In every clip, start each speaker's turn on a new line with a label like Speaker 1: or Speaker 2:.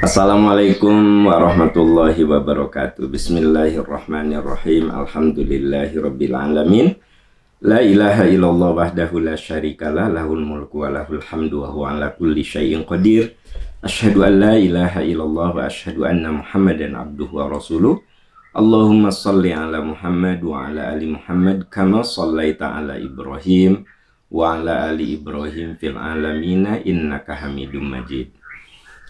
Speaker 1: Assalamualaikum warahmatullahi wabarakatuh. Bismillahirrahmanirrahim. Alhamdulillahirabbil alamin. La ilaha illallah wahdahu la syarikalah, lahul mulku wa lahul hamdu wa huwa ala kulli syai'in qadir. Asyhadu an la ilaha illallah wa asyhadu anna Muhammadan abduhu wa rasuluh. Allahumma shalli ala Muhammad wa ala ali Muhammad kama shallaita ala Ibrahim wa ala ali Ibrahim fil alamina innaka Hamidum Majid.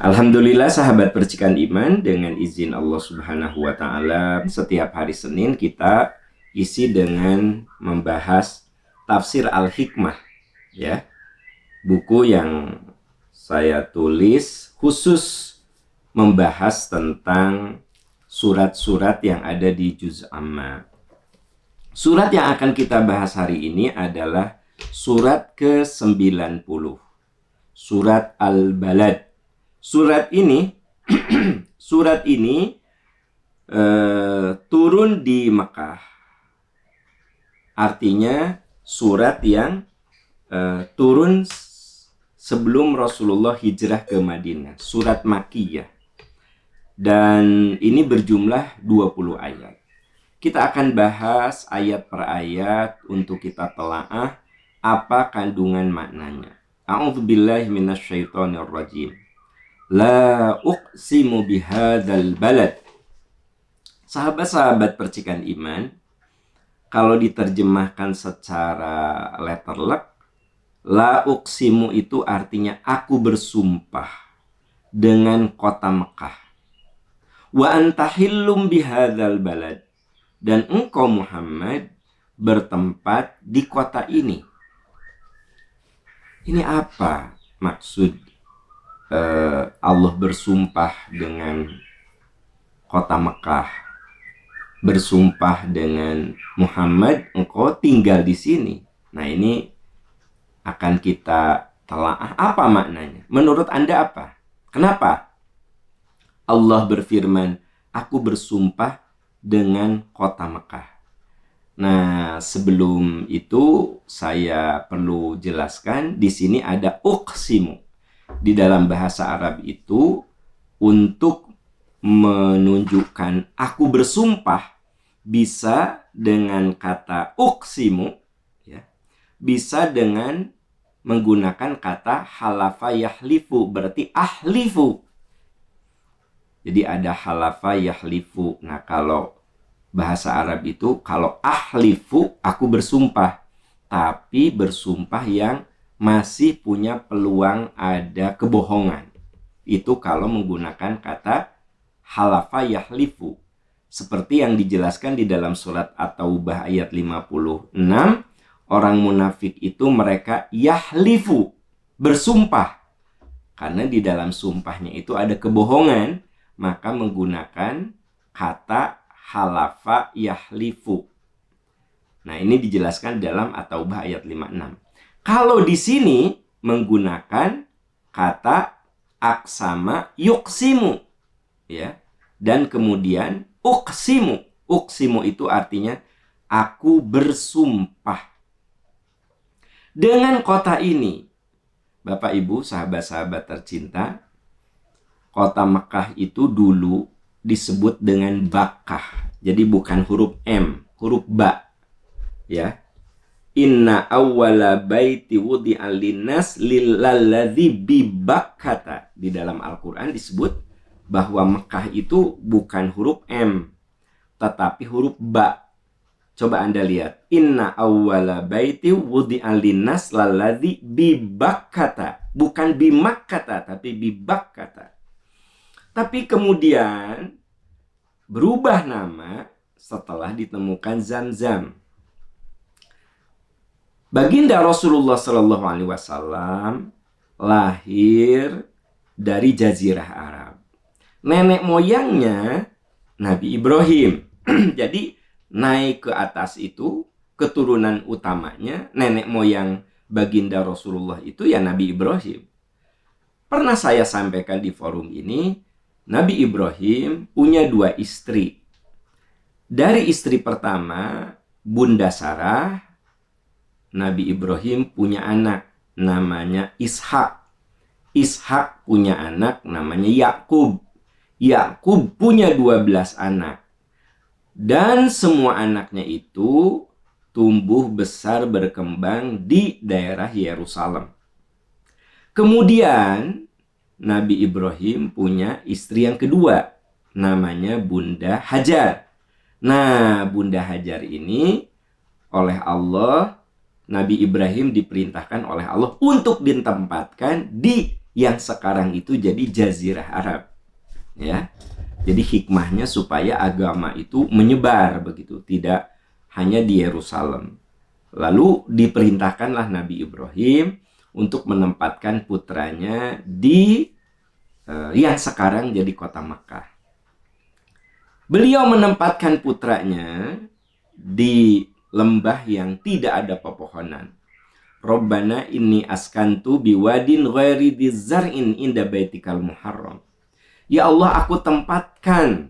Speaker 1: Alhamdulillah sahabat percikan iman, dengan izin Allah Subhanahu wa taala setiap hari Senin kita isi dengan membahas tafsir Al-Hikmah, ya. Buku yang saya tulis khusus membahas tentang surat-surat yang ada di Juz Amma. Surat yang akan kita bahas hari ini adalah surat ke-90. Surat Al-Balad. Surat ini turun di Mekah. Artinya surat yang turun sebelum Rasulullah hijrah ke Madinah. Surat Makkiyah. Dan ini berjumlah 20 ayat. Kita akan bahas ayat per ayat untuk kita telaah apa kandungan maknanya. A'udzubillahi minasyaitonirrajim. La uqsimu bihadzal balad. Sahabat-sahabat percikan iman, kalau diterjemahkan secara letterlek, la uqsimu itu artinya aku bersumpah dengan kota Mekah. Wa anta hillum bihadzal balad, dan engkau Muhammad bertempat di kota ini. Ini apa maksud Allah bersumpah dengan kota Mekah, bersumpah dengan Muhammad, engkau tinggal di sini. Nah, ini akan kita telaah apa maknanya. Menurut Anda apa? Kenapa Allah berfirman, aku bersumpah dengan kota Mekah? Nah, sebelum itu saya perlu jelaskan, di sini ada uqsimu. Di dalam bahasa Arab itu untuk menunjukkan aku bersumpah bisa dengan kata uqsimu, ya. Bisa dengan menggunakan kata halafa yahlifu, berarti ahlifu. Jadi ada halafa yahlifu. Nah, kalau bahasa Arab itu kalau ahlifu aku bersumpah, tapi bersumpah yang masih punya peluang ada kebohongan. Itu kalau menggunakan kata halafa yahlifu. Seperti yang dijelaskan di dalam surat At-Taubah ayat 56, orang munafik itu mereka yahlifu, bersumpah. Karena di dalam sumpahnya itu ada kebohongan, maka menggunakan kata halafa yahlifu. Nah, ini dijelaskan dalam At-Taubah ayat 56. Kalau di sini menggunakan kata aksama yuksimu, ya, dan kemudian uksimu. Uksimu itu artinya aku bersumpah dengan kota ini. Bapak Ibu, sahabat-sahabat tercinta, kota Mekah itu dulu disebut dengan Bakkah. Jadi bukan huruf M, huruf Ba, ya. Inna awwala baiti wudi'a linnas lilladzi bi Bakkata. Di dalam Al-Quran disebut bahwa Mekah itu bukan huruf M, tetapi huruf Ba. Coba Anda lihat. Inna awwala baiti wudi'a linnas lilladzi bi Bakkata. Bukan bi Makkata, tapi bi Bakkata. Tapi kemudian berubah nama setelah ditemukan Zamzam. Baginda Rasulullah Shallallahu Alaihi Wasallam lahir dari Jazirah Arab. Nenek moyangnya Nabi Ibrahim. Jadi naik ke atas itu keturunan utamanya nenek moyang Baginda Rasulullah itu ya Nabi Ibrahim. Pernah saya sampaikan di forum ini, Nabi Ibrahim punya 2 istri. Dari istri pertama, Bunda Sarah, Nabi Ibrahim punya anak namanya Ishak. Ishak punya anak namanya Yakub. Yakub punya 12 anak. Dan semua anaknya itu tumbuh besar berkembang di daerah Yerusalem. Kemudian Nabi Ibrahim punya istri yang kedua, namanya Bunda Hajar. Nah, Bunda Hajar ini oleh Allah, Nabi Ibrahim diperintahkan oleh Allah untuk ditempatkan di yang sekarang itu jadi Jazirah Arab. Ya. Jadi hikmahnya supaya agama itu menyebar begitu, tidak hanya di Yerusalem. Lalu diperintahkanlah Nabi Ibrahim untuk menempatkan putranya di yang sekarang jadi kota Makkah. Beliau menempatkan putranya di lembah yang tidak ada pepohonan. Rabbana inni askantu biwadin ghairi dzar'in inda baitikal muharram. Ya Allah, aku tempatkan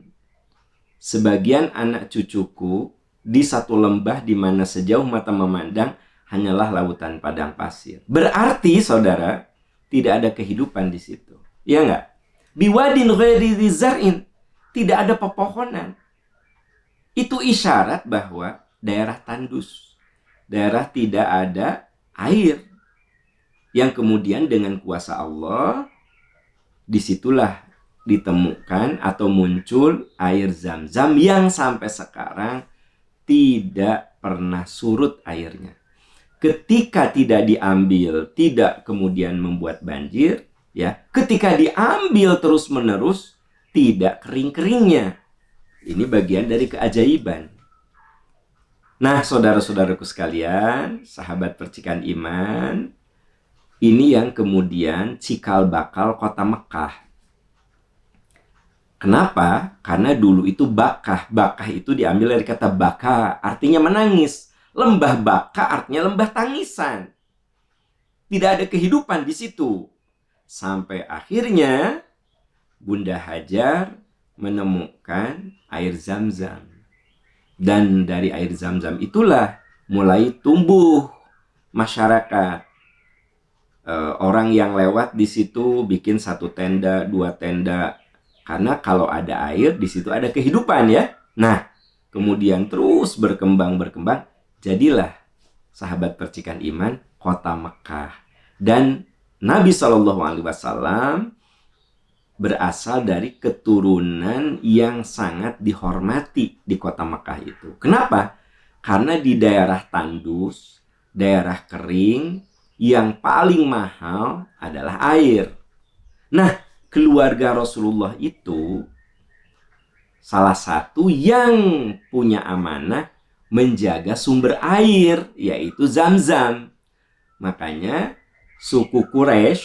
Speaker 1: sebagian anak cucuku di satu lembah di mana sejauh mata memandang hanyalah lautan padang pasir. Berarti, saudara, tidak ada kehidupan di situ. Ya enggak? Biwadin ghairi dzar'in, tidak ada pepohonan. Itu isyarat bahwa daerah tandus, daerah tidak ada air. Yang kemudian dengan kuasa Allah, disitulah ditemukan atau muncul air Zam-Zam yang sampai sekarang tidak pernah surut airnya. Ketika tidak diambil, tidak kemudian membuat banjir, ya. Ketika diambil terus-menerus, tidak kering-keringnya. Ini bagian dari keajaiban. Nah, saudara-saudaraku sekalian, sahabat percikan iman, ini yang kemudian cikal bakal kota Mekah. Kenapa? Karena dulu itu Bakah. Bakah itu diambil dari kata baka, artinya menangis. Lembah Bakah artinya lembah tangisan. Tidak ada kehidupan di situ. Sampai akhirnya Bunda Hajar menemukan air Zam-Zam. Dan dari air Zam-Zam itulah mulai tumbuh masyarakat. Orang yang lewat di situ bikin 1 tenda, 2 tenda. Karena kalau ada air, di situ ada kehidupan, ya. Nah, kemudian terus berkembang. Jadilah, sahabat percikan iman, kota Mekah. Dan Nabi SAW berasal dari keturunan yang sangat dihormati di kota Mekah itu. Kenapa? Karena di daerah tandus, daerah kering, yang paling mahal adalah air. Nah, keluarga Rasulullah itu salah satu yang punya amanah menjaga sumber air, yaitu Zam-Zam. Makanya suku Quraisy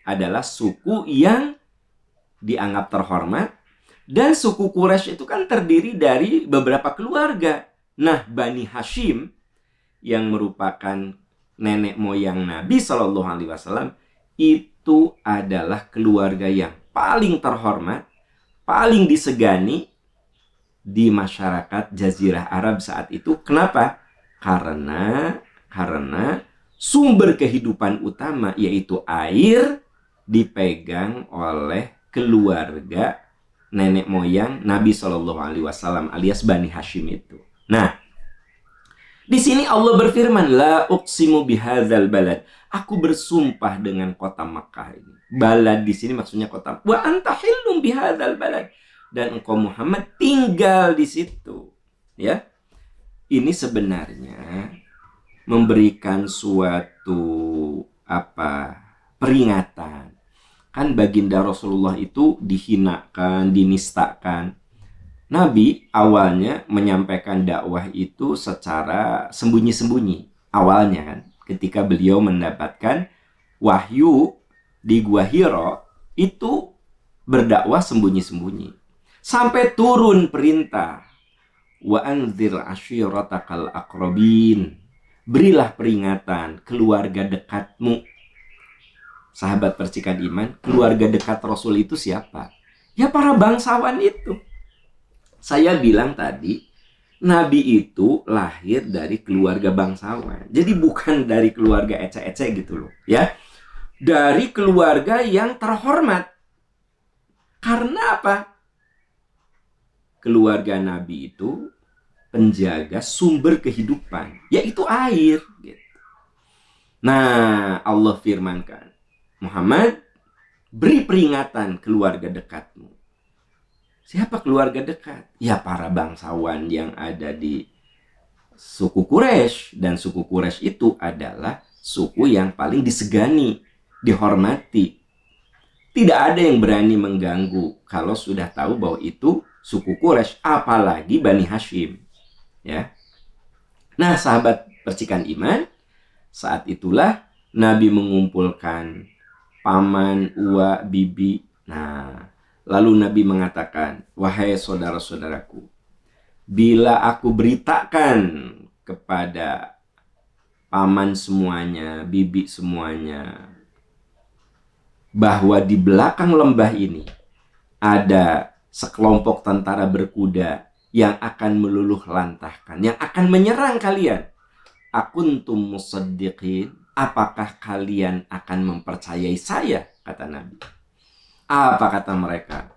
Speaker 1: adalah suku yang dianggap terhormat. Dan suku Quraisy itu kan terdiri dari beberapa keluarga. Nah, Bani Hashim yang merupakan nenek moyang Nabi SAW itu adalah keluarga yang paling terhormat, paling disegani di masyarakat Jazirah Arab saat itu. Kenapa? Karena sumber kehidupan utama yaitu air dipegang oleh keluarga nenek moyang Nabi SAW alias Bani Hashim itu. Nah, di sini Allah berfirman, la uqsimu bihadzal balad. Aku bersumpah dengan kota Makkah ini. Balad di sini maksudnya kota. Wa anta hillum bihadzal balad. Dan engkau Muhammad tinggal di situ. Ya. Ini sebenarnya memberikan suatu peringatan. Kan baginda Rasulullah itu dihinakan, dinistakan. Nabi awalnya menyampaikan dakwah itu secara sembunyi-sembunyi. Awalnya kan, ketika beliau mendapatkan wahyu di Gua Hira, itu berdakwah sembunyi-sembunyi. Sampai turun perintah, wa anzir ashiratakal aqrabin. Berilah peringatan keluarga dekatmu. Sahabat percikan iman, keluarga dekat Rasul itu siapa? Ya para bangsawan itu. Saya bilang tadi, Nabi itu lahir dari keluarga bangsawan. Jadi bukan dari keluarga ece-ece gitu loh, ya. dari keluarga yang terhormat. Karena apa? Keluarga Nabi itu penjaga sumber kehidupan, yaitu air. Nah, Allah firmankan, Muhammad, beri peringatan keluarga dekatmu. Siapa keluarga dekat? Ya para bangsawan yang ada di suku Quraisy. Dan suku Quraisy itu adalah suku yang paling disegani, dihormati. Tidak ada yang berani mengganggu kalau sudah tahu bahwa itu suku Quraisy, apalagi Bani Hashim. Ya. Nah, sahabat percikan iman, saat itulah Nabi mengumpulkan paman, uwa, bibi. Nah, lalu Nabi mengatakan, wahai saudara-saudaraku, bila aku beritakan kepada paman semuanya, bibi semuanya, bahwa di belakang lembah ini ada sekelompok tentara berkuda yang akan meluluh lantahkan, yang akan menyerang kalian. Akuntum musaddiqin, apakah kalian akan mempercayai saya? Kata Nabi. Apa kata mereka?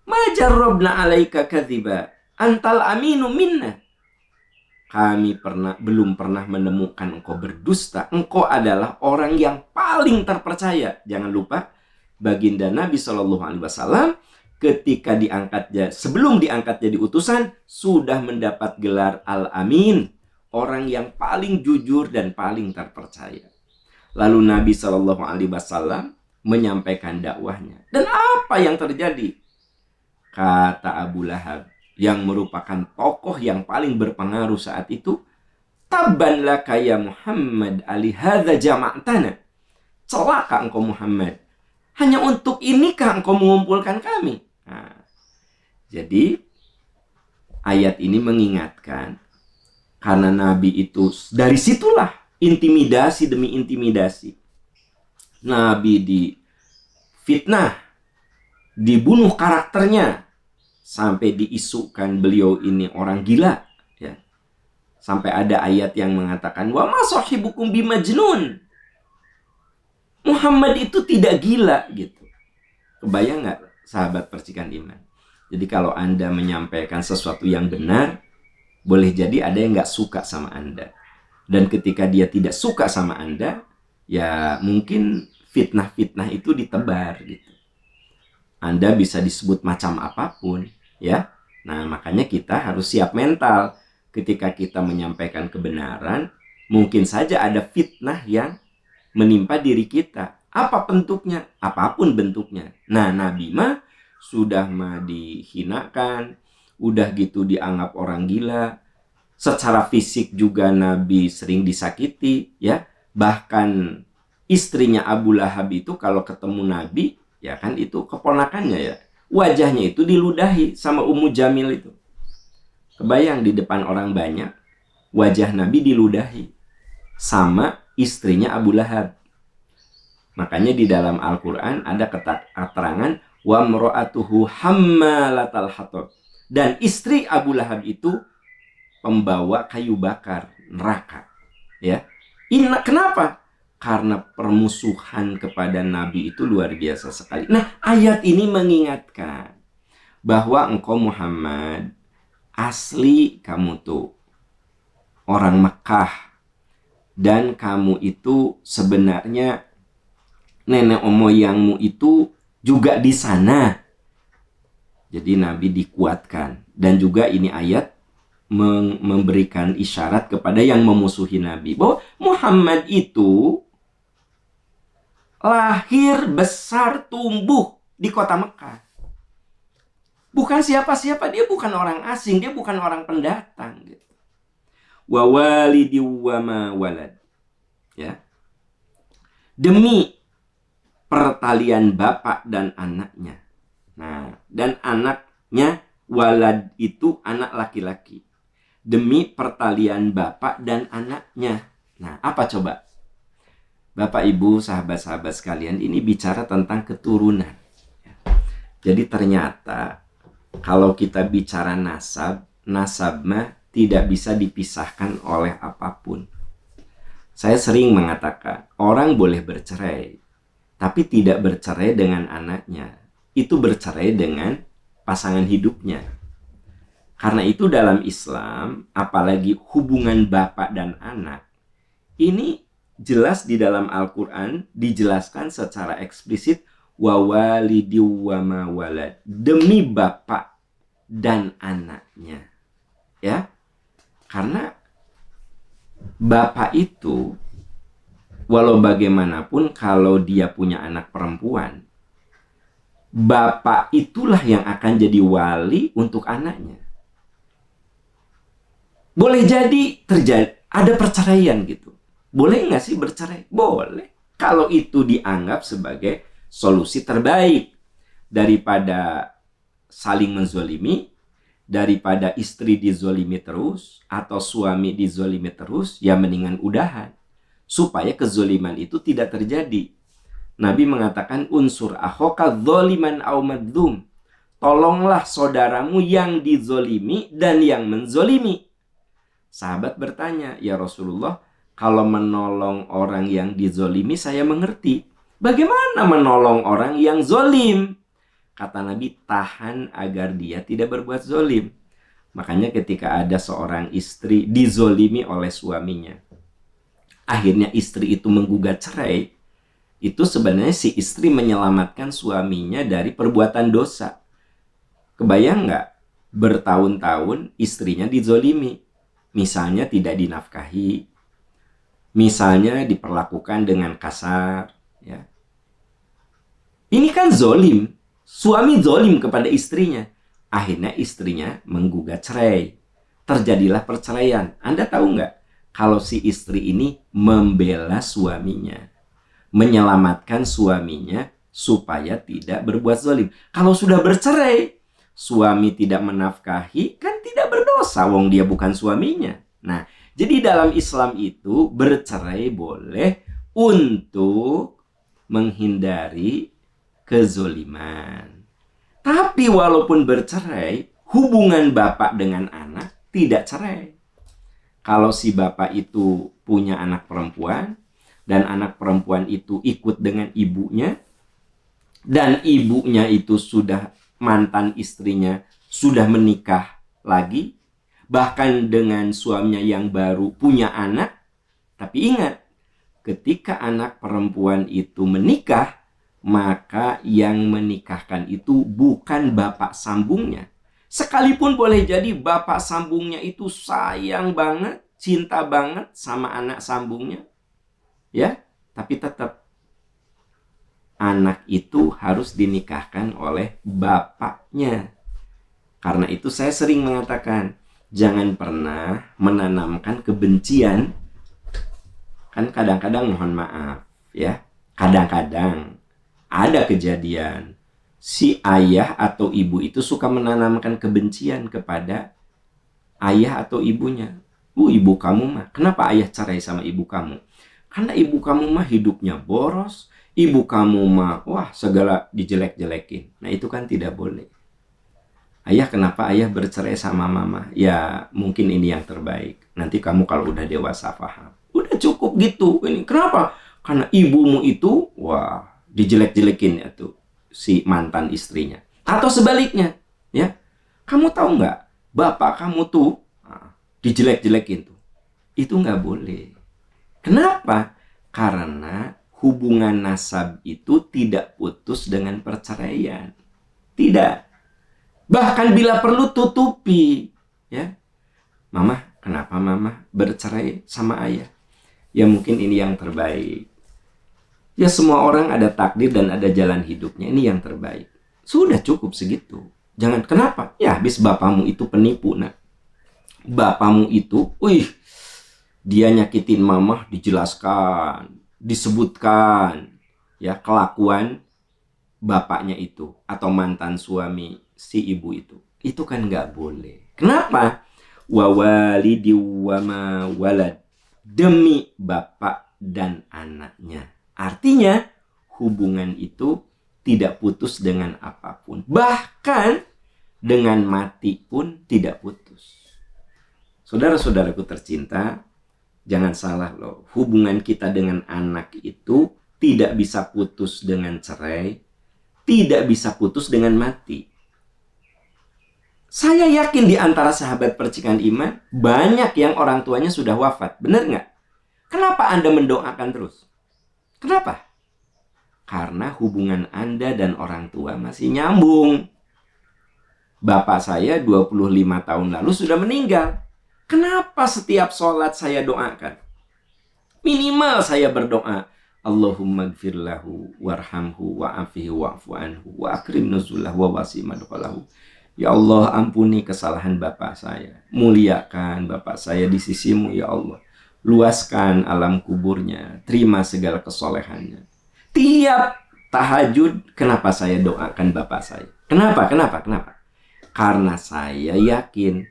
Speaker 1: Majarrobna alaika kadhiba, antal aminu minna. Kami belum pernah menemukan engkau berdusta. Engkau adalah orang yang paling terpercaya. Jangan lupa, baginda Nabi SAW ketika sebelum diangkat jadi utusan, sudah mendapat gelar Al-Amin, orang yang paling jujur dan paling terpercaya. Lalu Nabi SAW menyampaikan dakwahnya. Dan apa yang terjadi? Kata Abu Lahab, yang merupakan tokoh yang paling berpengaruh saat itu, tabban laka ya Muhammad alihadza jama'tana. Celaka engkau Muhammad, hanya untuk inikah engkau mengumpulkan kami? Nah, jadi ayat ini mengingatkan, karena Nabi itu dari situlah intimidasi demi intimidasi. Nabi difitnah, dibunuh karakternya, sampai diisukan beliau ini orang gila, ya. Sampai ada ayat yang mengatakan, wa ma sahibukum bimajnun. Muhammad itu tidak gila, gitu. Kebayang nggak, sahabat percikan iman? Jadi kalau Anda menyampaikan sesuatu yang benar, boleh jadi ada yang nggak suka sama Anda. Dan ketika dia tidak suka sama Anda, ya mungkin fitnah-fitnah itu ditebar, gitu. Anda bisa disebut macam apapun, ya. Nah, makanya kita harus siap mental. Ketika kita menyampaikan kebenaran, mungkin saja ada fitnah yang menimpa diri kita. Apa bentuknya? Apapun bentuknya. Nah, Nabi mah sudah dihinakan, udah gitu dianggap orang gila. Secara fisik juga Nabi sering disakiti, ya. Bahkan istrinya Abu Lahab itu kalau ketemu Nabi, ya kan itu keponakannya, ya, wajahnya itu diludahi sama Ummu Jamil itu. Kebayang di depan orang banyak, wajah Nabi diludahi sama istrinya Abu Lahab. Makanya di dalam Al-Quran ada keterangan wa mra'atuhu hammalatal hatab, dan istri Abu Lahab itu pembawa kayu bakar neraka, ya. Kenapa? Karena permusuhan kepada Nabi itu luar biasa sekali. Nah, ayat ini mengingatkan bahwa engkau Muhammad, asli kamu tuh orang Mekah. Dan kamu itu sebenarnya nenek moyangmu itu juga di sana. Jadi Nabi dikuatkan. Dan juga ini ayat memberikan isyarat kepada yang memusuhi Nabi, bahwa Muhammad itu lahir, besar, tumbuh di kota Mekah. Bukan siapa-siapa, dia bukan orang asing, dia bukan orang pendatang, gitu. Wa walidi wa ma walad, ya. Demi pertalian bapak dan anaknya. Nah, dan anaknya walad itu anak laki-laki. Demi pertalian bapak dan anaknya. Nah, apa coba? Bapak, Ibu, sahabat-sahabat sekalian, ini bicara tentang keturunan. Jadi ternyata kalau kita bicara nasab mah tidak bisa dipisahkan oleh apapun. Saya sering mengatakan, orang boleh bercerai, tapi tidak bercerai dengan anaknya. Itu bercerai dengan pasangan hidupnya. Karena itu dalam Islam, apalagi hubungan bapak dan anak, ini jelas di dalam Al-Quran dijelaskan secara eksplisit, wa walidi wa ma walad, demi bapak dan anaknya. Ya, karena bapak itu walau bagaimanapun kalau dia punya anak perempuan, bapak itulah yang akan jadi wali untuk anaknya. Boleh jadi terjadi ada perceraian gitu. Boleh nggak sih bercerai? Boleh. Kalau itu dianggap sebagai solusi terbaik daripada saling menzolimi, daripada istri dizolimi terus atau suami dizolimi terus, ya mendingan udahan supaya kezoliman itu tidak terjadi. Nabi mengatakan unsur akhoka zoliman au madzum. Tolonglah saudaramu yang dizolimi dan yang menzolimi. Sahabat bertanya, ya Rasulullah, kalau menolong orang yang dizolimi saya mengerti. Bagaimana menolong orang yang zolim? Kata Nabi, tahan agar dia tidak berbuat zolim. Makanya ketika ada seorang istri dizolimi oleh suaminya, akhirnya istri itu menggugat cerai, itu sebenarnya si istri menyelamatkan suaminya dari perbuatan dosa. Kebayang nggak? Bertahun-tahun istrinya dizolimi. Misalnya tidak dinafkahi, misalnya diperlakukan dengan kasar, ya. Ini kan zolim. Suami zolim kepada istrinya. Akhirnya istrinya menggugat cerai. Terjadilah perceraian. Anda tahu nggak? Kalau si istri ini membela suaminya, menyelamatkan suaminya supaya tidak berbuat zolim. Kalau sudah bercerai, suami tidak menafkahi, kan tidak berdosa, wong dia bukan suaminya. Nah, jadi dalam Islam itu bercerai boleh untuk menghindari kezoliman. Tapi walaupun bercerai, hubungan bapak dengan anak tidak cerai. Kalau si bapak itu punya anak perempuan, dan anak perempuan itu ikut dengan ibunya, dan ibunya itu sudah mantan istrinya sudah menikah lagi, bahkan dengan suaminya yang baru punya anak. Tapi ingat, ketika anak perempuan itu menikah, maka yang menikahkan itu bukan bapak sambungnya. Sekalipun boleh jadi bapak sambungnya itu sayang banget, cinta banget sama anak sambungnya, ya, tapi tetap anak itu harus dinikahkan oleh bapaknya. Karena itu saya sering mengatakan, jangan pernah menanamkan kebencian. Kan kadang-kadang, mohon maaf ya, kadang-kadang ada kejadian si ayah atau ibu itu suka menanamkan kebencian kepada ayah atau ibunya. Ibu kamu mah, kenapa ayah cerai sama ibu kamu? Karena ibu kamu mah hidupnya boros, ibu kamu mah, wah, segala dijelek-jelekin. Nah, itu kan tidak boleh. Ayah, kenapa ayah bercerai sama mama? Ya, mungkin ini yang terbaik. Nanti kamu kalau udah dewasa paham. Udah cukup gitu. Ini kenapa? Karena ibumu itu, wah, dijelek-jelekin ya tuh si mantan istrinya. Atau sebaliknya, ya. Kamu tahu nggak? Bapak kamu tuh dijelek-jelekin tuh. Itu nggak boleh. Kenapa? Karena hubungan nasab itu tidak putus dengan perceraian. Tidak. Bahkan bila perlu tutupi, ya. Mama, kenapa mama bercerai sama ayah? Ya mungkin ini yang terbaik. Ya semua orang ada takdir dan ada jalan hidupnya. Ini yang terbaik. Sudah cukup segitu. Jangan, kenapa? Ya habis bapamu itu penipu, nak. Bapamu itu, dia nyakitin mama, dijelaskan, disebutkan, ya, kelakuan bapaknya itu atau mantan suami si ibu itu. Itu kan nggak boleh. Kenapa? Wa walidi wa ma walad, demi bapak dan anaknya. Artinya hubungan itu tidak putus dengan apapun. Bahkan dengan mati pun tidak putus. Saudara-saudaraku tercinta, jangan salah loh. Hubungan kita dengan anak itu tidak bisa putus dengan cerai, tidak bisa putus dengan mati. Saya yakin di antara sahabat percikan iman, banyak yang orang tuanya sudah wafat. Benar nggak? Kenapa Anda mendoakan terus? Kenapa? Karena hubungan Anda dan orang tua masih nyambung. Bapak saya 25 tahun lalu sudah meninggal. Kenapa setiap sholat saya doakan? Minimal saya berdoa, Allahumma gfir lahu warhamhu wa'afihi wa'fu anhu wa akrim nuzulahu wa wasi madkhalahu. Ya Allah, ampuni kesalahan bapak saya. Muliakan bapak saya di sisimu, ya Allah. Luaskan alam kuburnya. Terima segala kesolehannya. Tiap tahajud, kenapa saya doakan bapak saya? Kenapa? Karena saya yakin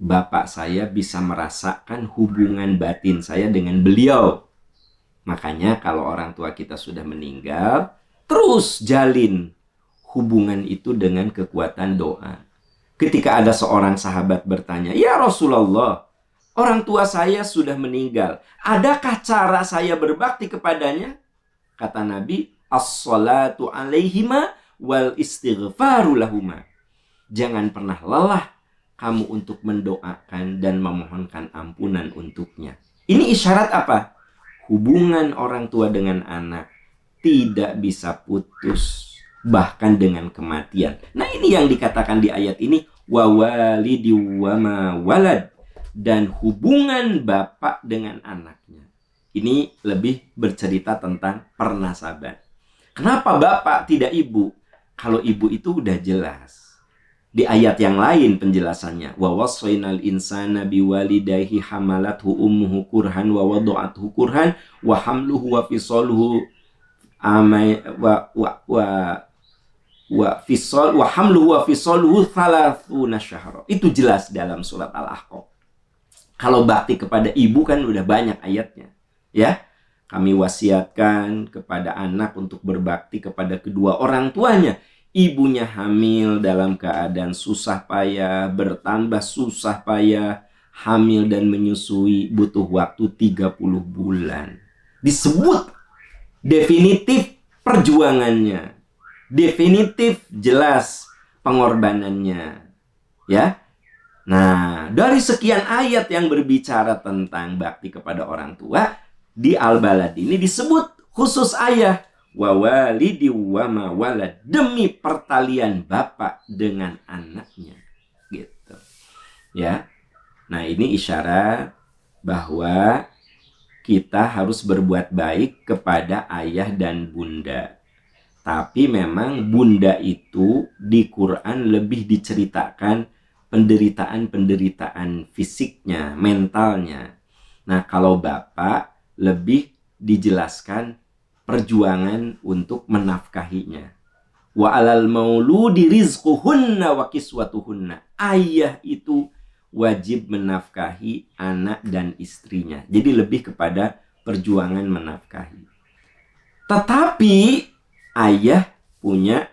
Speaker 1: bapak saya bisa merasakan hubungan batin saya dengan beliau. Makanya kalau orang tua kita sudah meninggal, terus jalin hubungan itu dengan kekuatan doa. Ketika ada seorang sahabat bertanya, "Ya Rasulullah, orang tua saya sudah meninggal. Adakah cara saya berbakti kepadanya?" Kata Nabi, "As-salatu alaihima wal istighfaru lahuma." Jangan pernah lelah kamu untuk mendoakan dan memohonkan ampunan untuknya. Ini isyarat apa? Hubungan orang tua dengan anak tidak bisa putus, bahkan dengan kematian. Nah, ini yang dikatakan di ayat ini, wa walidi wa ma walad, dan hubungan bapak dengan anaknya. Ini lebih bercerita tentang pernasaban. Kenapa bapak tidak ibu? Kalau ibu itu udah jelas. Di ayat yang lain penjelasannya, wa wassaynal insana biwalidayhi hamalathu ummuhu kurhan wa wada'athu kurhan wa hamluhu wa fisaluhu wa hamluhu wa fisaluhu 30 syahra. Itu jelas dalam surat Al-Ahqaf. Kalau bakti kepada ibu kan udah banyak ayatnya, ya. Kami wasiatkan kepada anak untuk berbakti kepada kedua orang tuanya. Ibunya hamil dalam keadaan susah payah, bertambah susah payah, hamil dan menyusui butuh waktu 30 bulan. Disebut definitif perjuangannya. Definitif jelas pengorbanannya. Ya. Nah, dari sekian ayat yang berbicara tentang bakti kepada orang tua, di Al-Balad ini disebut khusus ayah, wa walidi wa ma walad, demi pertalian bapak dengan anaknya, gitu. Ya. Nah, ini isyarat bahwa kita harus berbuat baik kepada ayah dan bunda. Tapi memang bunda itu di Quran lebih diceritakan penderitaan-penderitaan fisiknya, mentalnya. Nah, kalau bapak lebih dijelaskan perjuangan untuk menafkahinya. Wa alal mauludi rizquhunna wa kiswatuhunna. Ayah itu wajib menafkahi anak dan istrinya. Jadi lebih kepada perjuangan menafkahi. Tetapi ayah punya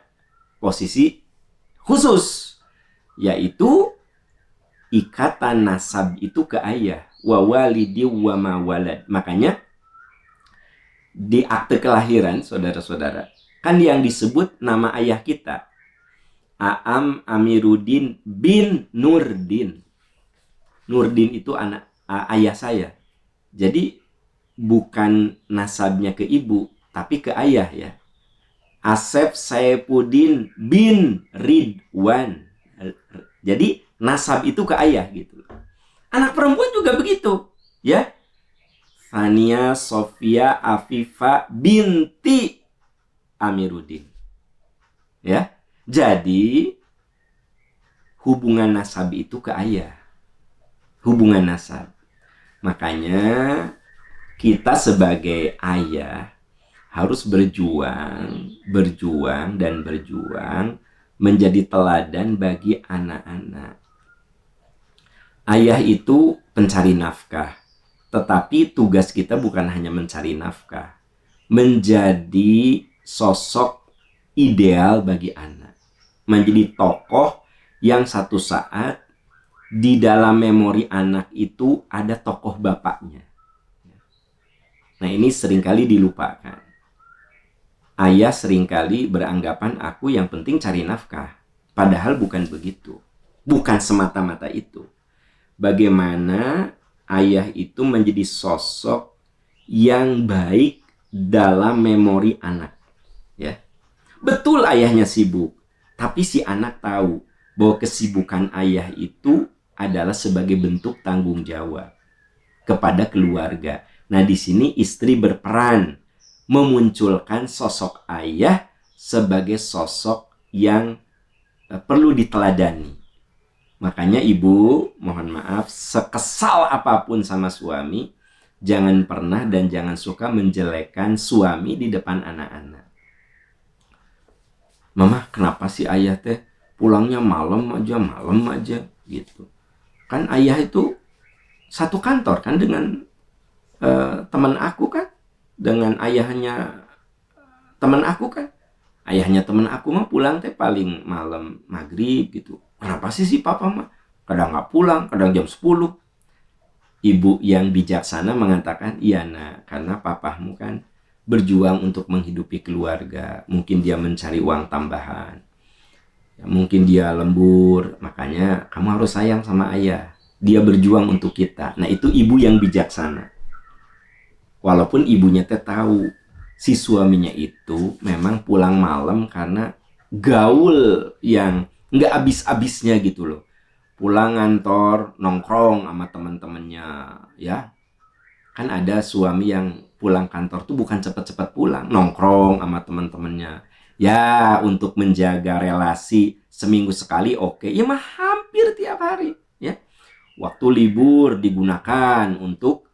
Speaker 1: posisi khusus, yaitu ikatan nasab itu ke ayah. Wa walidi wa ma walad. Makanya di akte kelahiran, saudara-saudara, kan yang disebut nama ayah kita, Aam Amiruddin bin Nurdin. Nurdin itu anak ayah saya. Jadi bukan nasabnya ke ibu, tapi ke ayah, ya. Asep Saifuddin bin Ridwan. Jadi nasab itu ke ayah, gitu. Anak perempuan juga begitu, ya. Fania Sofia Afifa binti Amiruddin. Ya. Jadi hubungan nasab itu ke ayah. Hubungan nasab. Makanya kita sebagai ayah harus berjuang menjadi teladan bagi anak-anak. Ayah itu pencari nafkah. Tetapi tugas kita bukan hanya mencari nafkah, menjadi sosok ideal bagi anak, menjadi tokoh yang satu saat di dalam memori anak itu ada tokoh bapaknya. Nah, ini seringkali dilupakan. Ayah seringkali beranggapan aku yang penting cari nafkah. Padahal bukan begitu. Bukan semata-mata itu. Bagaimana ayah itu menjadi sosok yang baik dalam memori anak. Ya. Betul ayahnya sibuk. Tapi si anak tahu bahwa kesibukan ayah itu adalah sebagai bentuk tanggung jawab kepada keluarga. Nah, di sini istri berperan memunculkan sosok ayah sebagai sosok yang perlu diteladani. Makanya ibu, mohon maaf, sekesal apapun sama suami, jangan pernah dan jangan suka menjelekkan suami di depan anak-anak. Mama, kenapa sih ayah teh pulangnya malam aja gitu. Kan ayah itu satu kantor kan dengan teman aku kan, dengan ayahnya teman aku kan. Ayahnya teman aku mah pulang teh paling malam maghrib gitu. Kenapa sih si papa mah kadang nggak pulang, kadang jam 10. Ibu yang bijaksana mengatakan, iya nak, karena papamu kan berjuang untuk menghidupi keluarga. Mungkin dia mencari uang tambahan. Ya, mungkin dia lembur, makanya kamu harus sayang sama ayah. Dia berjuang untuk kita. Nah, itu ibu yang bijaksana. Walaupun ibunya teh tahu si suaminya itu memang pulang malam karena gaul yang nggak habis-habisnya gitu loh. Pulang ngantor, nongkrong sama teman-temannya, ya. Kan ada suami yang pulang kantor tuh bukan cepet-cepet pulang, nongkrong sama teman-temannya. Ya, untuk menjaga relasi seminggu sekali oke. Ya mah hampir tiap hari, ya. Waktu libur digunakan untuk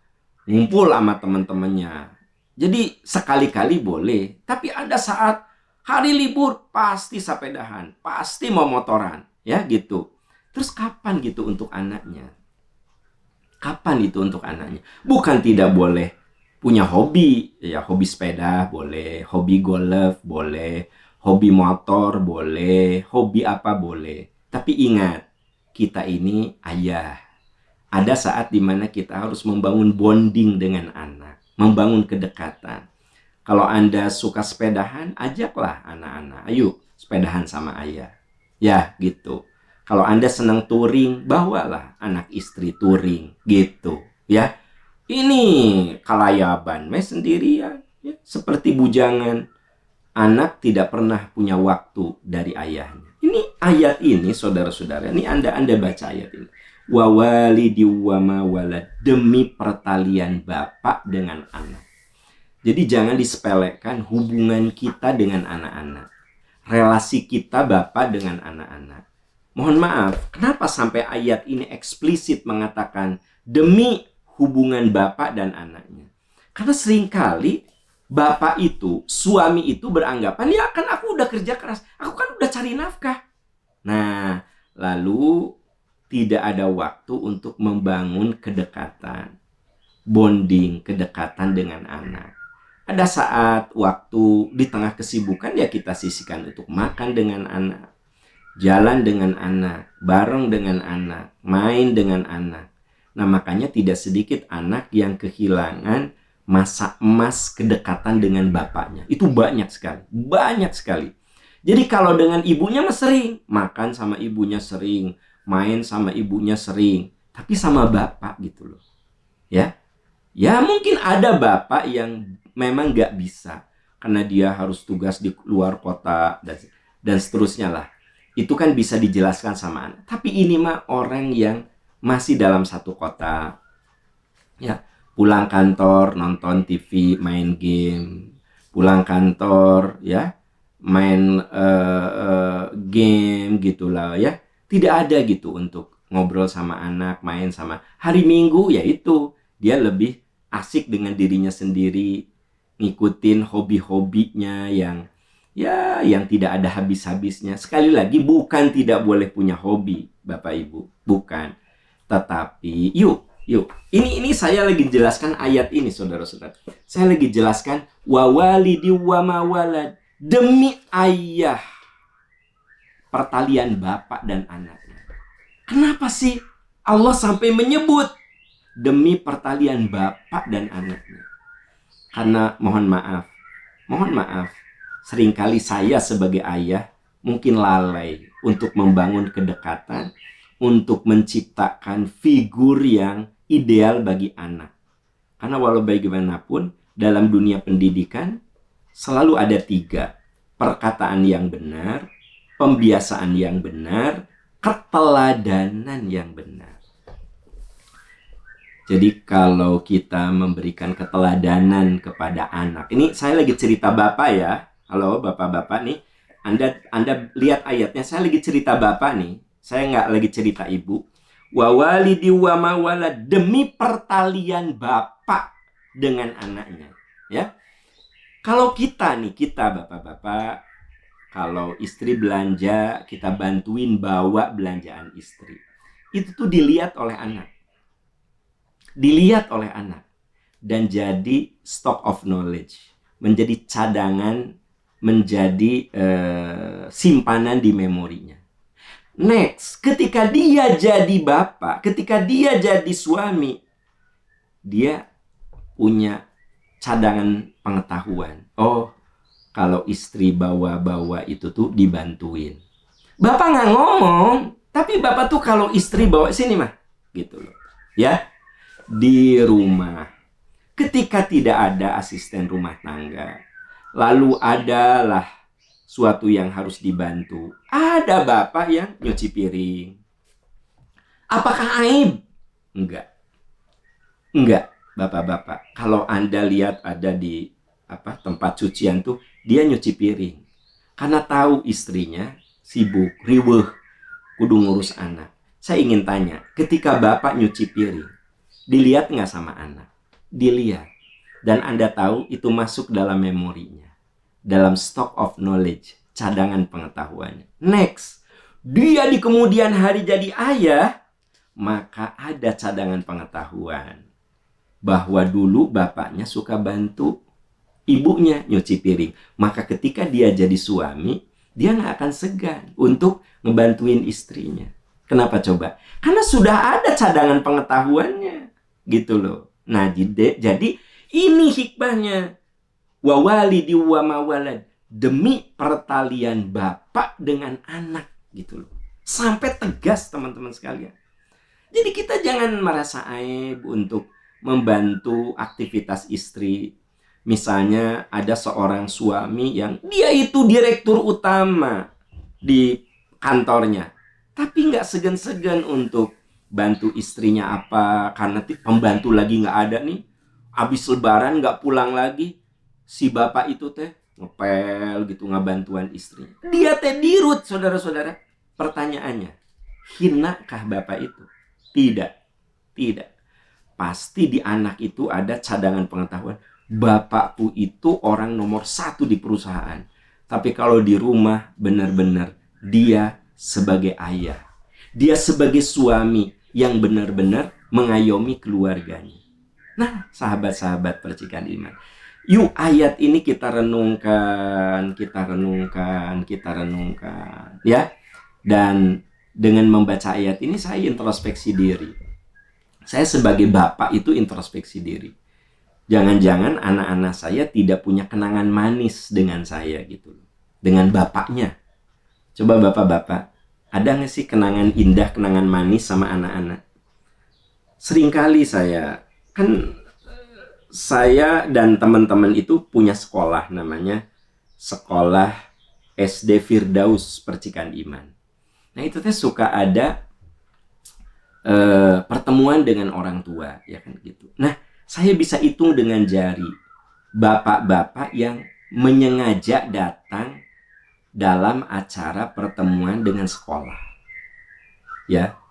Speaker 1: ngumpul sama teman-temannya. Jadi sekali-kali boleh, tapi ada saat hari libur pasti sepedahan, pasti mau motoran, ya gitu. Terus kapan gitu untuk anaknya? Kapan itu untuk anaknya? Bukan tidak boleh punya hobi, ya hobi sepeda boleh, hobi golf boleh, hobi motor boleh, hobi apa boleh. Tapi ingat, kita ini ayah. Ada saat dimana kita harus membangun bonding dengan anak, membangun kedekatan. Kalau Anda suka sepedahan, ajaklah anak-anak, ayo sepedahan sama ayah. Ya, gitu. Kalau Anda senang touring, bawalah anak istri touring, gitu. Ya, ini kalayaban, sendirian. Ya, seperti bujangan, anak tidak pernah punya waktu dari ayahnya. Ini ayat ini, saudara-saudara, ini Anda baca ayat ini. Wa walidi wa ma walad, demi pertalian bapak dengan anak. Jadi jangan disepelekan hubungan kita dengan anak-anak. Relasi kita bapak dengan anak-anak. Mohon maaf, kenapa sampai ayat ini eksplisit mengatakan demi hubungan bapak dan anaknya? Karena seringkali bapak itu, suami itu beranggapan, ya kan aku udah kerja keras, aku kan udah cari nafkah. Nah, lalu tidak ada waktu untuk membangun kedekatan, bonding, kedekatan dengan anak. Ada saat waktu di tengah kesibukan ya kita sisihkan untuk makan dengan anak, jalan dengan anak, bareng dengan anak, main dengan anak. Nah, makanya tidak sedikit anak yang kehilangan masa emas kedekatan dengan bapaknya. Itu banyak sekali, banyak sekali. Jadi kalau dengan ibunya mah sering, makan sama ibunya sering, main sama ibunya sering, tapi sama bapak gitu loh. Ya. Ya mungkin ada bapak yang memang nggak bisa karena dia harus tugas di luar kota dan seterusnya lah. Itu kan bisa dijelaskan sama anak. Tapi ini mah orang yang masih dalam satu kota. Ya, pulang kantor, nonton TV, main game. Pulang kantor, ya, main game gitulah ya. Tidak ada gitu untuk ngobrol sama anak, main sama. Hari Minggu ya itu dia lebih asik dengan dirinya sendiri, ngikutin hobi-hobinya yang tidak ada habis-habisnya. Sekali lagi bukan tidak boleh punya hobi, Bapak Ibu, bukan. Tetapi yuk. Ini saya lagi jelaskan ayat ini, saudara-saudara. Saya lagi jelaskan wa walidi wa ma walad, demi ayah, pertalian bapak dan anaknya. Kenapa sih Allah sampai menyebut demi pertalian bapak dan anaknya? Karena mohon maaf, seringkali saya sebagai ayah mungkin lalai untuk membangun kedekatan, untuk menciptakan figur yang ideal bagi anak. Karena walau bagaimanapun, dalam dunia pendidikan selalu ada 3. Perkataan yang benar, pembiasaan yang benar, keteladanan yang benar. Jadi kalau kita memberikan keteladanan kepada anak, ini saya lagi cerita Bapak ya. Halo Bapak-bapak nih, Anda lihat ayatnya, saya lagi cerita Bapak nih. Saya nggak lagi cerita Ibu. Wa walidi wa mawala, demi pertalian Bapak dengan anaknya. Ya, kalau kita Bapak-bapak, kalau istri belanja, kita bantuin bawa belanjaan istri. Itu tuh dilihat oleh anak. Dan jadi stock of knowledge, menjadi cadangan, menjadi simpanan di memorinya. Next, ketika dia jadi bapak, ketika dia jadi suami, dia punya cadangan pengetahuan. Oh, kalau istri bawa-bawa itu tuh dibantuin. Bapak nggak ngomong, tapi bapak tuh kalau istri bawa sini mah, gitu loh. Ya, di rumah, ketika tidak ada asisten rumah tangga, lalu adalah suatu yang harus dibantu, ada bapak yang nyuci piring. Apakah aib? Enggak, bapak-bapak. Kalau Anda lihat ada di tempat cucian tuh, dia nyuci piring. Karena tahu istrinya sibuk, riweuh, kudu ngurus anak. Saya ingin tanya, ketika bapak nyuci piring, dilihat nggak sama anak? Dilihat. Dan Anda tahu itu masuk dalam memorinya. Dalam stock of knowledge, cadangan pengetahuannya. Next, dia di kemudian hari jadi ayah, maka ada cadangan pengetahuan. Bahwa dulu bapaknya suka bantu ibunya nyuci piring. Maka ketika dia jadi suami, dia nggak akan segan untuk ngebantuin istrinya. Kenapa coba? Karena sudah ada cadangan pengetahuannya. Gitu loh. Nah, jadi ini hikmahnya. Wa walidi wa mawalad, demi pertalian bapak dengan anak, gitu loh. Sampai tegas teman-teman sekalian. Jadi kita jangan merasa aib untuk membantu aktivitas istri. Misalnya ada seorang suami yang dia itu direktur utama di kantornya, tapi nggak segan-segan untuk bantu istrinya apa, karena pembantu lagi nggak ada nih, habis lebaran nggak pulang lagi, si bapak itu ngepel gitu ngebantuan istrinya. Dia dirut, saudara-saudara. Pertanyaannya, hinakah bapak itu? Tidak. Pasti di anak itu ada cadangan pengetahuan. Bapakku itu orang nomor 1 di perusahaan. Tapi kalau di rumah benar-benar dia sebagai ayah, dia sebagai suami yang benar-benar mengayomi keluarganya. Nah, sahabat-sahabat percikan iman, yuk ayat ini kita renungkan, ya. Dan dengan membaca ayat ini saya introspeksi diri. Saya sebagai bapak itu introspeksi diri. Jangan-jangan anak-anak saya tidak punya kenangan manis dengan saya gitu, dengan bapaknya. Coba bapak-bapak, ada nggak sih kenangan indah, kenangan manis sama anak-anak? Seringkali saya dan teman-teman itu punya sekolah, namanya Sekolah SD Firdaus Percikan Iman. Nah itu suka ada pertemuan dengan orang tua, ya kan gitu. Nah saya bisa hitung dengan jari bapak-bapak yang menyengaja datang dalam acara pertemuan dengan sekolah. Ya,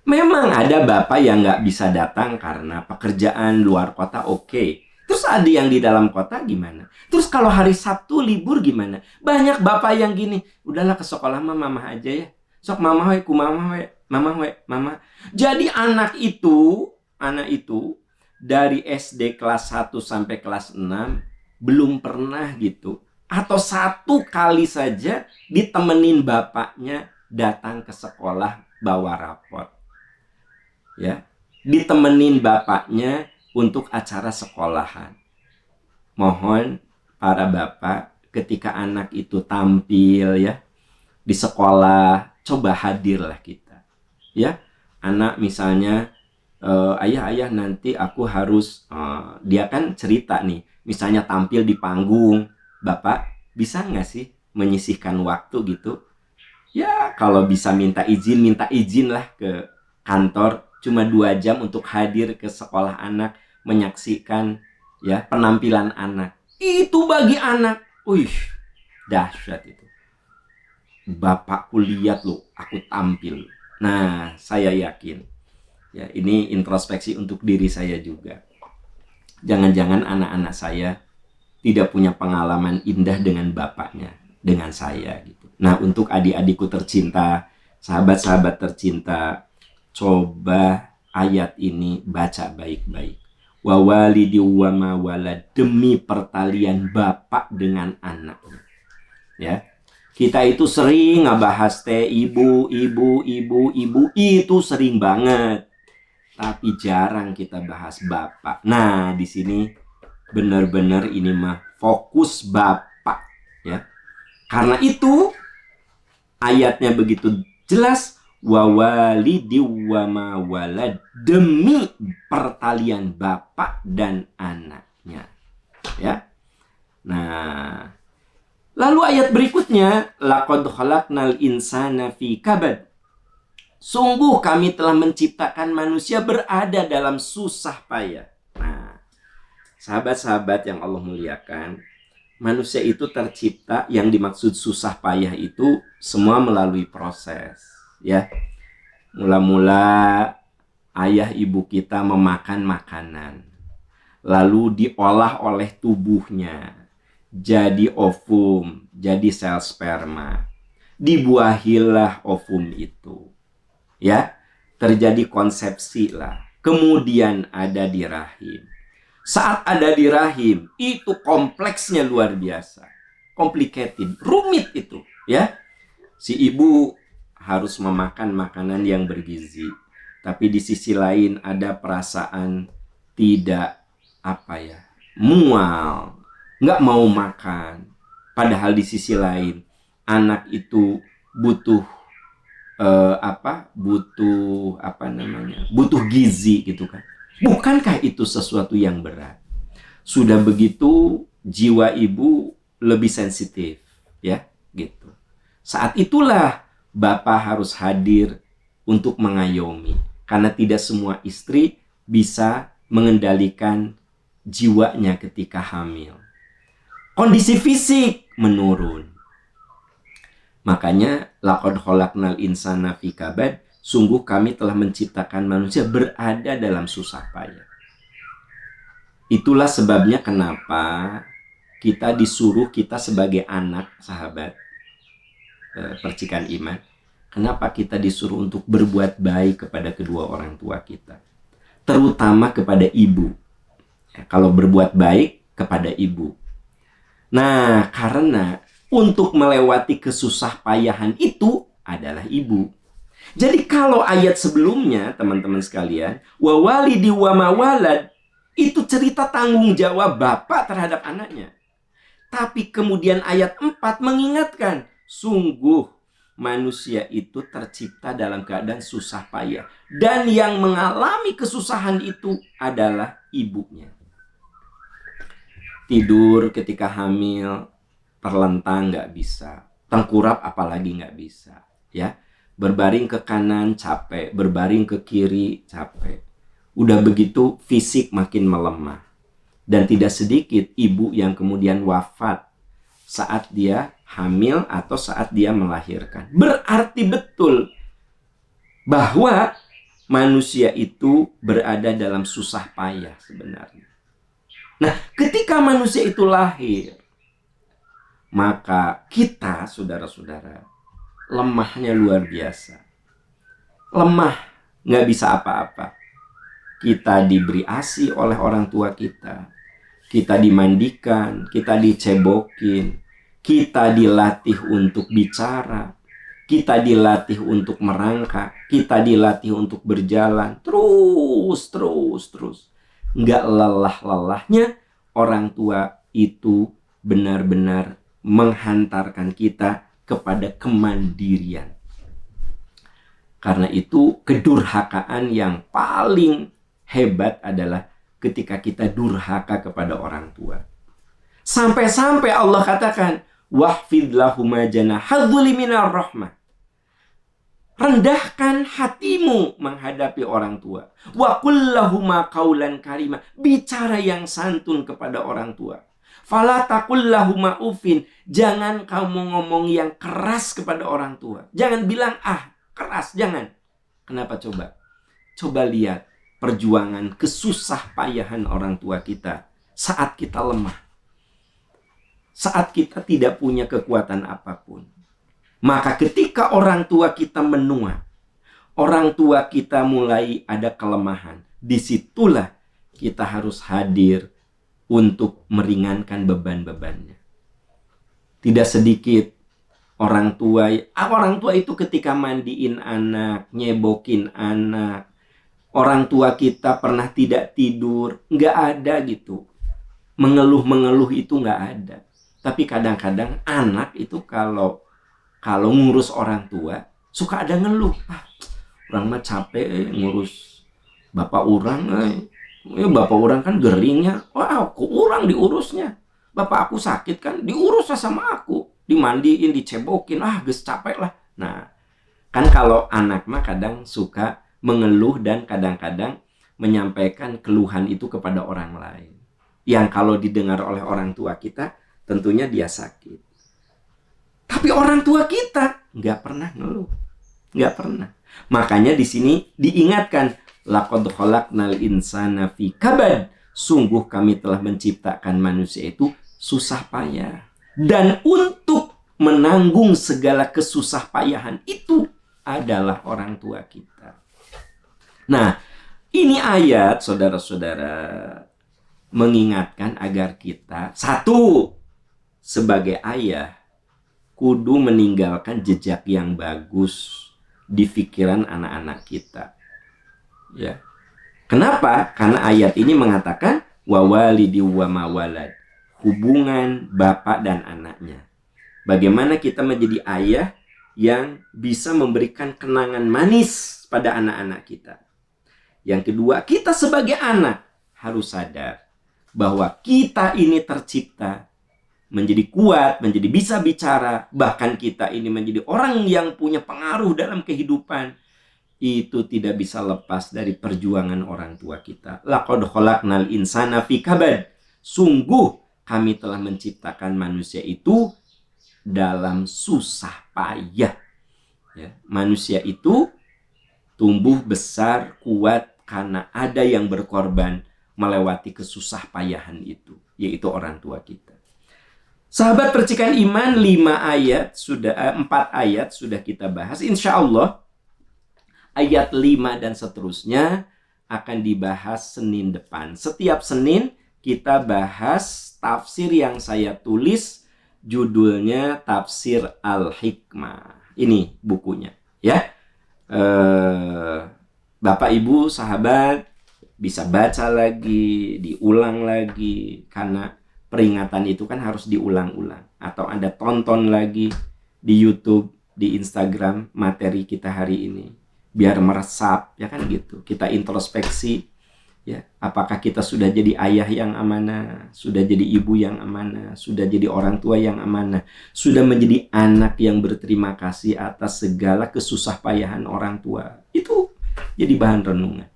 Speaker 1: memang ada bapak yang nggak bisa datang karena pekerjaan luar kota, oke. Terus ada yang di dalam kota gimana? Terus kalau hari Sabtu libur gimana? Banyak bapak yang gini, udahlah ke sekolah mama aja ya. Sok mama we, ku mama we, mama. Jadi anak itu dari SD kelas 1 sampai kelas 6 belum pernah gitu, atau 1 kali saja ditemenin bapaknya datang ke sekolah bawa rapor. Ya, ditemenin bapaknya untuk acara sekolahan. Mohon para bapak ketika anak itu tampil ya di sekolah, coba hadirlah kita. Ya, anak misalnya, ayah nanti aku harus, dia kan cerita nih, misalnya tampil di panggung, Bapak bisa nggak sih menyisihkan waktu gitu? Ya kalau bisa minta izin lah ke kantor, cuma 2 jam untuk hadir ke sekolah anak, menyaksikan ya penampilan anak. Itu bagi anak, wih, dahsyat itu. Bapakku lihat loh, aku tampil. Nah, saya yakin ya ini introspeksi untuk diri saya juga. Jangan-jangan anak-anak saya tidak punya pengalaman indah dengan bapaknya, dengan saya gitu. Nah, untuk adik-adikku tercinta, sahabat-sahabat tercinta, coba ayat ini baca baik-baik. Wa walidi wa ma walad, demi pertalian bapak dengan anaknya. Ya. Kita itu sering ngebahas ibu itu sering banget. Tapi jarang kita bahas bapak. Nah, di sini benar-benar ini mah fokus bapak ya. Karena itu ayatnya begitu jelas, wa walidi wa ma walad, demi pertalian bapak dan anaknya. Ya. Nah, lalu ayat berikutnya, laqad khalaqnal insana fi kabad. Sungguh kami telah menciptakan manusia berada dalam susah payah. Nah, sahabat-sahabat yang Allah muliakan, manusia itu tercipta, yang dimaksud susah payah itu semua melalui proses, ya. Mula-mula ayah ibu kita memakan makanan, lalu diolah oleh tubuhnya, jadi ovum, jadi sel sperma. Dibuahilah ovum itu. Ya, terjadi konsepsi lah. Kemudian ada di rahim. Saat ada di rahim, itu kompleksnya luar biasa. Complicated, rumit itu, ya. Si ibu harus memakan makanan yang bergizi. Tapi di sisi lain ada perasaan tidak mual, nggak mau makan. Padahal di sisi lain anak itu butuh butuh gizi gitu kan. Bukankah itu sesuatu yang berat? Sudah begitu jiwa ibu lebih sensitif ya gitu. Saat itulah bapak harus hadir untuk mengayomi, karena tidak semua istri bisa mengendalikan jiwanya ketika hamil. Kondisi fisik menurun. Makanya laqad khalaqnal insana fi kabad, sungguh kami telah menciptakan manusia berada dalam susah payah. Itulah sebabnya kenapa kita disuruh, kita sebagai anak, sahabat percikan iman, kenapa kita disuruh untuk berbuat baik kepada kedua orang tua kita, terutama kepada ibu. Kalau berbuat baik kepada ibu. Nah, karena untuk melewati kesusah payahan itu adalah ibu. Jadi kalau ayat sebelumnya, teman-teman sekalian, wa walidi wa ma walad, itu cerita tanggung jawab bapak terhadap anaknya. Tapi kemudian ayat 4 mengingatkan, sungguh manusia itu tercipta dalam keadaan susah payah. Dan yang mengalami kesusahan itu adalah ibunya. Tidur ketika hamil, terlentang nggak bisa, tengkurap apalagi nggak bisa, ya. Berbaring ke kanan capek, berbaring ke kiri capek. Udah begitu fisik makin melemah. Dan tidak sedikit ibu yang kemudian wafat saat dia hamil atau saat dia melahirkan. Berarti betul bahwa manusia itu berada dalam susah payah sebenarnya. Nah, ketika manusia itu lahir, maka kita, saudara-saudara, lemahnya luar biasa. Lemah, nggak bisa apa-apa. Kita diberi ASI oleh orang tua kita. Kita dimandikan, kita dicebokin. Kita dilatih untuk bicara. Kita dilatih untuk merangkak. Kita dilatih untuk berjalan. Terus. Nggak lelah-lelahnya orang tua itu benar-benar menghantarkan kita kepada kemandirian. Karena itu kedurhakaan yang paling hebat adalah ketika kita durhaka kepada orang tua. Sampai-sampai Allah katakan, wahfid lahuma janahadzuli minar rahmah. Rendahkan hatimu menghadapi orang tua. Wa qul lahuma qaulan karima. Bicara yang santun kepada orang tua. Fala taqul lahuma ufin. Jangan kamu ngomong yang keras kepada orang tua. Jangan bilang keras, jangan. Kenapa coba? Coba lihat perjuangan kesusah payahan orang tua kita saat kita lemah. Saat kita tidak punya kekuatan apapun. Maka ketika orang tua kita menua, orang tua kita mulai ada kelemahan, disitulah kita harus hadir untuk meringankan beban-bebannya. Tidak sedikit orang tua itu ketika mandiin anak, nyebokin anak, orang tua kita pernah tidak tidur, nggak ada gitu. Mengeluh-mengeluh itu nggak ada. Tapi kadang-kadang anak itu kalau ngurus orang tua, suka ada ngeluh. Orang mah capek ngurus bapak orang. Bapak orang kan geringnya. Aku orang diurusnya. Bapak aku sakit kan, diurus sama aku. Dimandiin, dicebokin. Geus capek lah. Nah, kan kalau anak mah kadang suka mengeluh dan kadang-kadang menyampaikan keluhan itu kepada orang lain. Yang kalau didengar oleh orang tua kita, tentunya dia sakit. Tapi orang tua kita nggak pernah ngeluh, nggak pernah. Makanya di sini diingatkan, laqad khalaqnal insana fi kabad. Sungguh kami telah menciptakan manusia itu susah payah. Dan untuk menanggung segala kesusah payahan itu adalah orang tua kita. Nah, ini ayat saudara-saudara mengingatkan agar kita, satu, sebagai ayah kudu meninggalkan jejak yang bagus di pikiran anak-anak kita. Ya. Kenapa? Karena ayat ini mengatakan wawalidi wa mawalad. Hubungan bapak dan anaknya. Bagaimana kita menjadi ayah yang bisa memberikan kenangan manis pada anak-anak kita. Yang kedua, kita sebagai anak harus sadar bahwa kita ini tercipta menjadi kuat, menjadi bisa bicara, bahkan kita ini menjadi orang yang punya pengaruh dalam kehidupan, itu tidak bisa lepas dari perjuangan orang tua kita. Laqad khalaqnal insana fi kabad. Sungguh kami telah menciptakan manusia itu dalam susah payah. Ya, manusia itu tumbuh besar, kuat karena ada yang berkorban melewati kesusah payahan itu, yaitu orang tua kita. Sahabat percikan iman, 4 ayat sudah kita bahas. Insya Allah ayat 5 dan seterusnya akan dibahas Senin depan. Setiap Senin kita bahas tafsir yang saya tulis, judulnya Tafsir Al-Hikmah. Ini bukunya, ya. Bapak Ibu sahabat bisa baca lagi, diulang lagi, karena peringatan itu kan harus diulang-ulang. Atau Anda tonton lagi di YouTube, di Instagram materi kita hari ini. Biar meresap, ya kan gitu. Kita introspeksi, ya. Apakah kita sudah jadi ayah yang amanah, sudah jadi ibu yang amanah, sudah jadi orang tua yang amanah, sudah menjadi anak yang berterima kasih atas segala kesusah payahan orang tua. Itu jadi bahan renungan.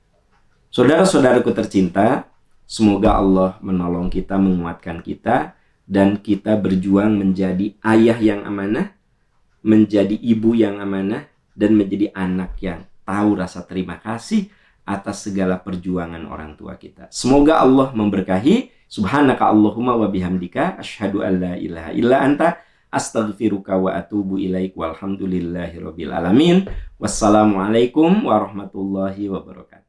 Speaker 1: Saudara-saudaraku tercinta, semoga Allah menolong kita, menguatkan kita, dan kita berjuang menjadi ayah yang amanah, menjadi ibu yang amanah, dan menjadi anak yang tahu rasa terima kasih atas segala perjuangan orang tua kita. Semoga Allah memberkahi. Subhanaka Allahumma wa bihamdika asyhadu an la ilaha illa anta astaghfiruka wa atubu ilaik walhamdulillahi rabbil alamin. Wassalamualaikum warahmatullahi wabarakatuh.